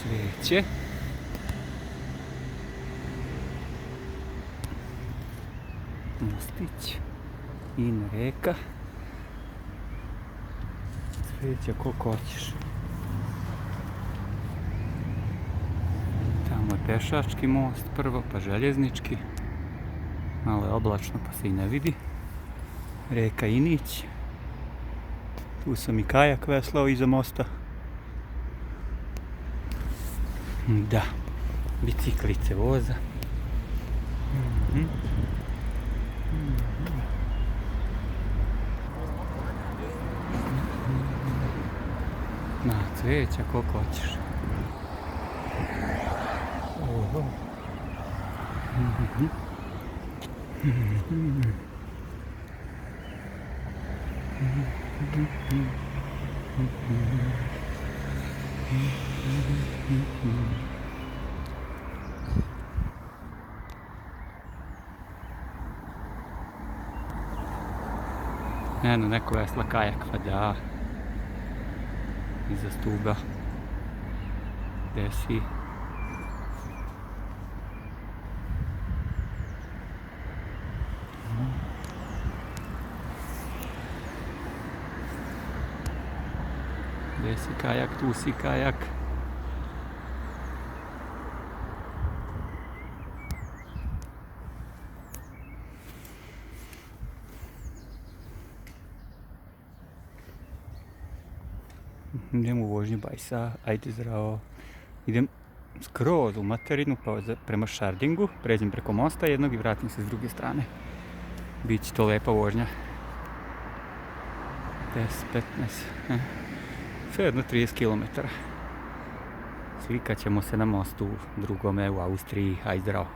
Cvijeće. Mostić. In reka. Cvijeća koliko hoćeš. Tamo je pešački most prvo, pa željeznički. Malo je oblačno pa se i ne vidi. Reka Inić. Tu sam i kajak veslao iza mosta. Da, biciklice voza. Na cvijeća koliko hoćeš. Eno, neko vesla kajak, pa da. Iza stuba. Gdje si? Gdje si kajak? Tu si kajak. Idem u vožnju bajsa, ajde zdravo. Idem skroz u materinu pa prema Šardingu, pređem preko mosta jednog i vratim se s druge strane. Biće to lepa vožnja. 10-15, sve jedno 30 km. Slikat ćemo se na mostu drugome u Austriji, ajde zdravo.